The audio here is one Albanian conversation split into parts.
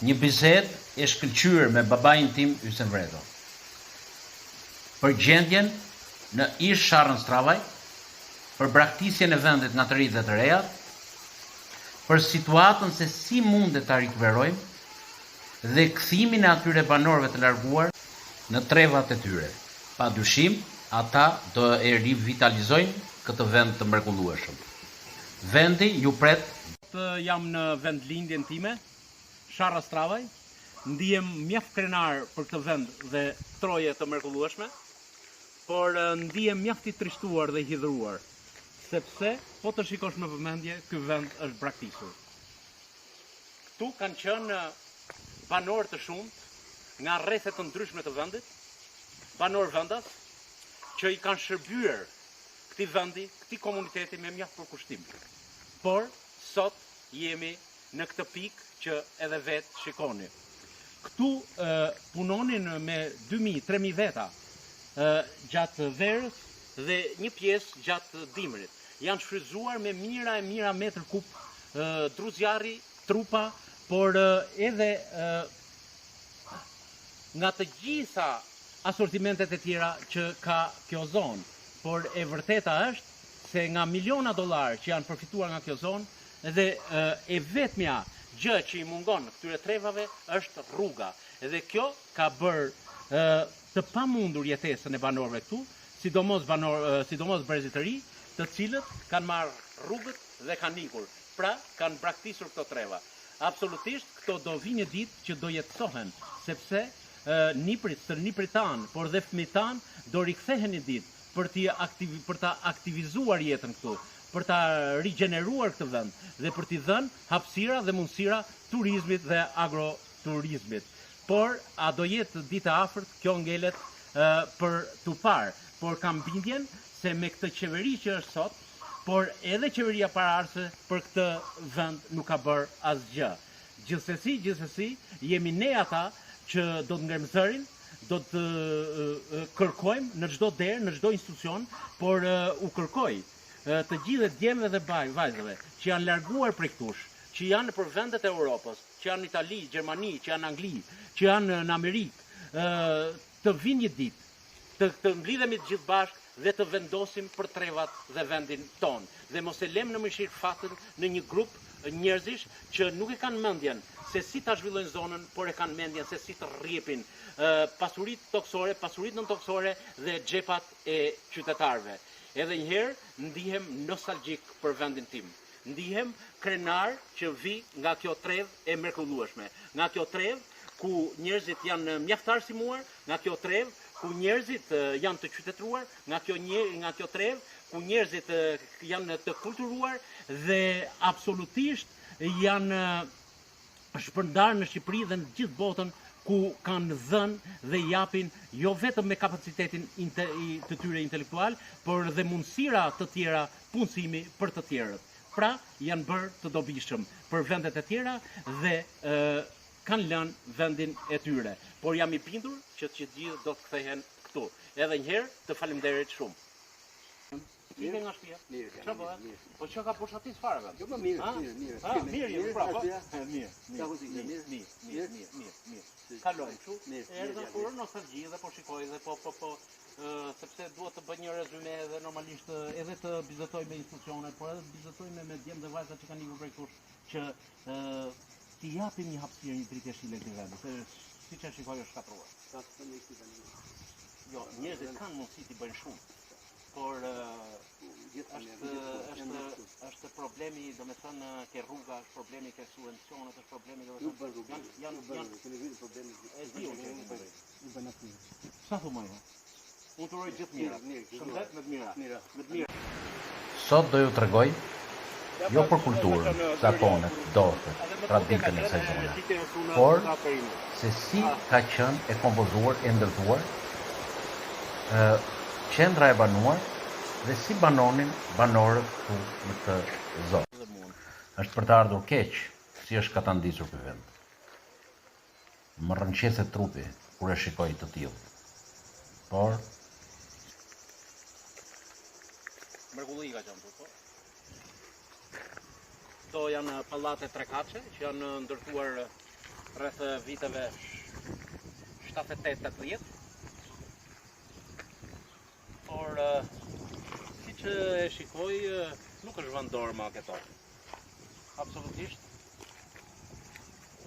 një bisedë e shkëlqyer me babain tim Ysen Vredo për gjendjen në ish Sharrën Stravaj, për braktisjen e vendit nga të rinjt dhe të rejat, për situatën se si mundet ta rikuperojmë dhe kthimin e atyre banorëve të larguar në trevat e tyre. Padyshim, ata do e rivitalizojnë këtë vend të mrekullueshëm. Vendi ju pret. Jam në vendlindjen time, Sharra Stravaj. Ndihem mjaft krenar për këtë vend dhe troje të mrekullueshme, por ndihem mjaft i trishtuar dhe i hidhur, sepse po të shikosh me vëmendje, ky vend është braktisur. Ktu kanë qenë banorë të shumtë nga rrethet të ndryshme të vendit, banorë vendas që i kanë shërbyer këtij vendi, këtij komuniteti me mjaft përkushtim. Por sot jemi në këtë pikë që edhe vetë shikoni. Këtu punonin me 2.000-3.000 veta gjatë verës dhe një pjesë gjatë dimrit. Janë shfrytzuar me mira e mira metër kub druzjarri, trupa, por edhe nga të gjitha asortimentet e tjera që ka kjo zonë. Por e vërteta është se nga miliona dollar që janë përfituar nga kjo zonë dhe e vetmja gjë që i mungon këtyre trevave është rruga. Edhe kjo ka bërë të pamundur jetesën e banorëve këtu, sidomos brezit të ri, të cilët kanë marrë rrugët dhe kanë ikur. Pra, kanë braktisur këto treva. Absolutisht, këto do vinë një ditë që do jetësohen, sepse niprit, stërniprit tanë, por dhe fëmijët tanë do rikthehen një ditë për ta aktivizuar jetën këtu, për ta rigjeneruar këtë vend dhe për t'i dhënë hapësira dhe mundësira turizmit dhe agroturizmit. Por a do jetë ditë e afërt, kjo ngelet për tu parë, por kam bindjen se me këtë qeveri që është sot, por edhe qeveria paraardhëse për këtë vend nuk ka bërë asgjë. Gjithsesi, jemi ne ata që do të ngrem zërin, do të kërkojmë në çdo derë, në çdo institucion, por u kërkoj të gjithë djemve dhe vajzave që janë larguar prej këtush, që janë nëpër vendet e Europës, që janë në Itali, Gjermani, që janë në Angli, që janë në Amerikë, të vinë një ditë, të mblidhemi të gjithë bashkë dhe të vendosim për trevat dhe vendin tonë. Dhe mos e lëm në mëshirë fatën në një grup njerëzish që nuk e kanë mendjen se si ta zhvillojnë zonën, por e kanë mendjen se si të rrjepin pasuritë toksore, pasuritë nëntoksore dhe xhepat e qytetarëve. Edhe njëherë ndihem nostalgjik për vendin tim. Ndihem krenar që vi nga kjo trevë e mrekullueshme, nga kjo trevë ku njerëzit janë mjaft arsimuar, nga kjo trevë ku njerëzit janë të qytetruar, nga kjo trevë ku njerëzit janë të kulturuar dhe absolutisht janë shpërndarë në Shqipëri dhe në gjithë botën, ku kanë dhënë dhe japin jo vetëm me kapacitetin të tyre intelektual, por dhe mundësira të tjera punësimi për të tjerët. Pra, janë bërë të dobishëm për vendet e tjera dhe kanë lënë vendin e tyre. Por jam i bindur që të gjithë do të kthehen këtu. Edhe njëherë të faleminderit shumë. Ike nga shtëpia? Mirë. Çfarë bëhet? Po çka ka pushatis fare vetë? Jo, më mirë. Mirë, prapë. Mirë. Kalojmë kështu. Erdhën kur nostalgji dhe po shikoj dhe po sepse duhet të bëj një rezume dhe normalisht edhe të bizetoj me institucionet, por edhe të bizetoj me djemë dhe vajza që kanë ikur prej këtush që t'i japim një hapësirë, një pritje shile këtij vendi, se siç e shikoj është shkatruar. Jo, njerëzit kanë mundësi t'i bëjnë shumë, por është problemi, domethënë ke rruga, është problemi ke subvencionet, është problemi Sa thumoj? Unë të uroj gjithë mira. Shëndet me të mira. Sot do ju tregoj jo për kulturën, zakonet, dorëtet, traditën e kësaj zone, por se si ka qenë e kompozuar e ndërtuar qendra e banuar dhe si banonin banorët këtu në këtë zonë. Është për të ardhur keq si është ka ta ndisur ky vend. Më rrënqeset trupi kur e shikoj të tillë. Por mrekulli ka qenë po. Këto janë pallate trekatçe që janë ndërtuar rreth viteve 78-80. Por si që e shikoj, nuk është vend dorë këto. Absolutisht.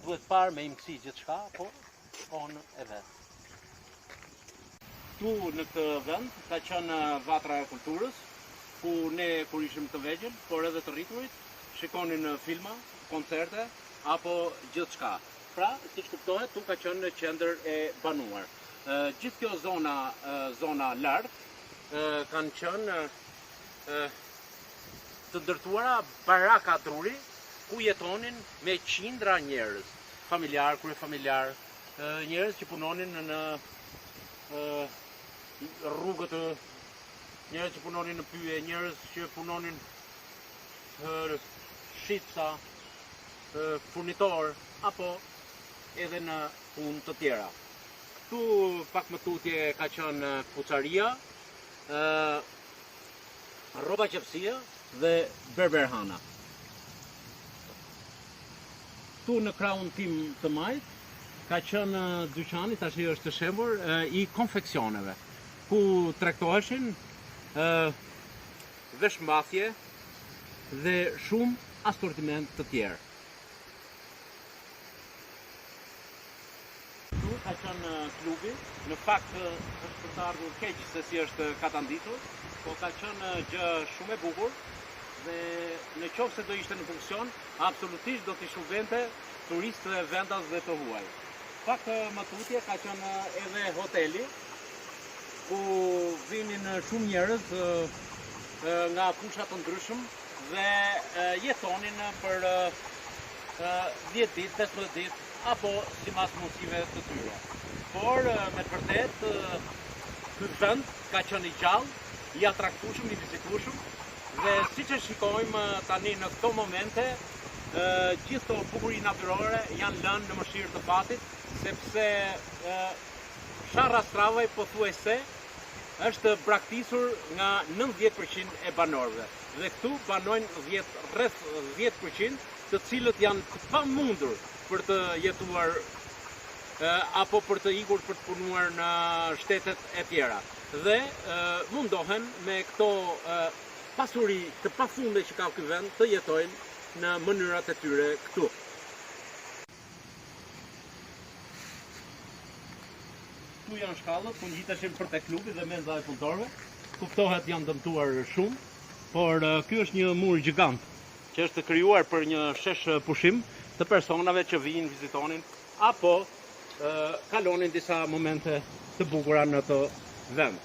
Duhet parë me imësi gjithçka, por on e vet. Tu në këtë vend ka qenë vatra e kulturës, ku ne kur ishim të vegjël, por edhe të rriturit, shikonin filma, koncerte apo gjithçka. Pra, siç kuptohet, tu ka qenë në qendër e banuar. Gjithë kjo zona lart kanë qenë të ndërtuara baraka druri, ku jetonin me qindra njerëz, familjar, kryefamiljar, njerëz që punonin në rrugët, njerëz që punonin në pyje, njerëz që punonin shitsa, furnitor, apo edhe në punë të tjera. Tu pak më tutje ka qenë pucaria, rroba qepësia dhe berberhana. Tu në krahun tim të majt ka qenë dyqani, tash është të shembur, i konfeksioneve, ku tregtoheshin veshmbathje dhe shumë asortiment të tjerë. Tu ka qenë klubi, në fakt është për të ardhur keq se si është katanditur, po ka qenë gjë shumë e bukur dhe në qoftë se do ishte në funksion, absolutisht do t'i shërbente turistëve vendas dhe të huaj. Pak më tutje ka qenë edhe hoteli, ku vinin shumë njerëz nga fusha të ndryshëm dhe jetonin për 10 ditë, 15 ditë, apo sipas mundësive të tyre. Por me të vërtet ky vend ka qenë i gjallë, i atraktueshëm, i vizitueshëm dhe siç e shikojmë tani në këto momente, gjithë këto bukuri natyrore janë lënë në mëshirë të fatit, sepse Sharra Stravaj pothuajse është braktisur nga 90% e banorëve. Dhe këtu banojnë rreth 10%, të cilët janë të pamundur për të jetuar apo për të ikur për të punuar në shtetet e tjera. Dhe mundohen me këto pasuri të pafunde që ka ky vend të jetojnë në mënyrat e tyre këtu. Tu janë shkallët ku ngjiteshin për te klubi dhe menza e punëtorëve. Kuptohet janë dëmtuar shumë, por ky është një mur gjigant që është krijuar për një shesh pushim të personave që vijnë vizitonin apo kalonin disa momente të bukura në të vend.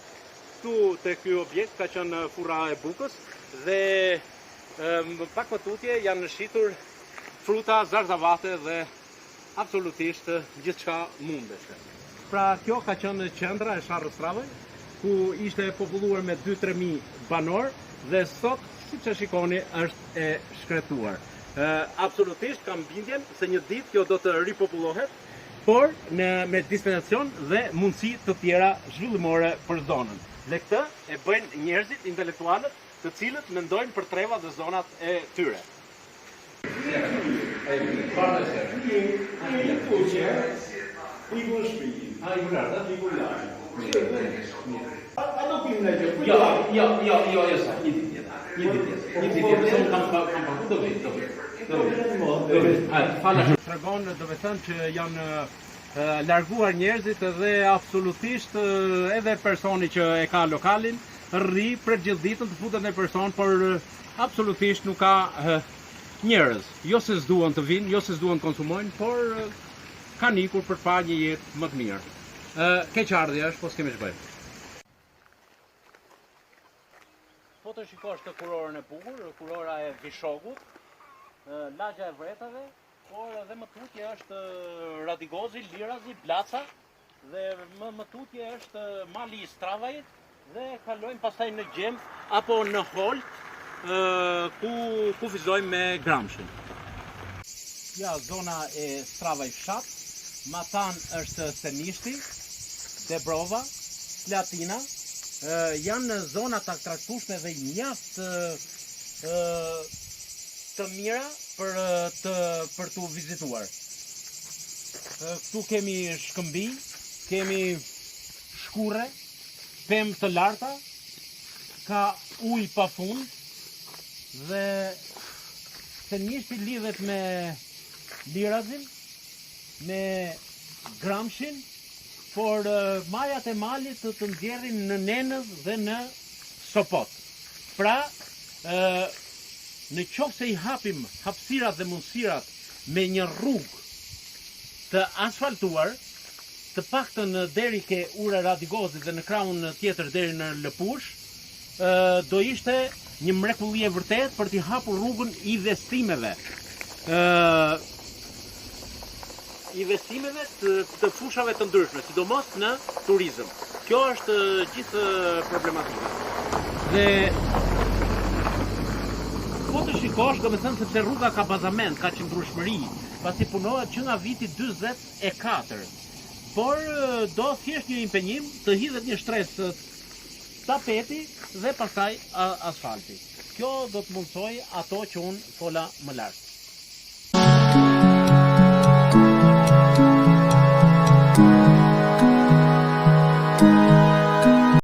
Tu te ky objekt ka qenë furra e bukës dhe pak më tutje janë shitur fruta, zarzavate dhe absolutisht gjithçka mundeshme. Pra kjo ka qenë qendra e Sharrës Stravaj, ku ishte populluar me 2-3.000 banor dhe sot, siç e shikoni, është e shkretuar. Absolutisht kam bindjen se një ditë kjo do të ripopullohet, por me destinacion dhe mundësi të tjera zhvillimore për zonën. Dhe këtë e bëjnë njerëzit intelektualët, të cilët mendojnë për trevat dhe zonat e tyre. Tregon, do të thënë që janë larguar njerëzit edhe absolutisht edhe personi që e ka lokalin rri për gjithë ditën të futet në person, por absolutisht nuk ka njerëz. Jo se s'duan të vinë, jo se s'duan të konsumojnë, por kanë ikur për të parë një jetë më të mirë. Keqardhja është, po s'kemi ç'bëjmë. Po të shikosh të kurorën e bukur, kurora e Vishogut, lagja e vretave, por edhe më tutje është Radigozi, Lirazi, Blaca dhe më tutje është mali i Stravajit dhe kalojmë pastaj në Gjem apo në Holt, ku kufizojmë me Gramshin. Ja, zona e Stravaj fshat, Matan është Senishti, Debrova, Slatina, janë zona të atraktueshme dhe mjaft të mira për të vizituar. Këtu kemi shkëmbi, kemi shkure, pemë të larta, ka ujë pa fund, dhe Senjishti lidhet me Lirazin, me Gramshin, por majat e malit të nxjerrin në Nenëz dhe në Sopot. Pra, në qoftë se i hapim hapësirat dhe mundësirat me një rrugë të asfaltuar, të paktën deri ke ura Radigozit dhe në krahun tjetër deri në Lëpush, do ishte një mrekulli e vërtet për t'i hapur rrugën investimeve të fushave të ndryshme, sidomos në turizëm. Kjo është gjithë problematika. Dhe po të shikosh, do me thënë sepse rruga ka bazament, ka qëndrueshmëri, pasi punohet që nga viti 44. Por do thjesht një impenjim të hidhet një shtres tapeti dhe pastaj asfalti. Kjo do të mundsoj ato që unë fola më lart.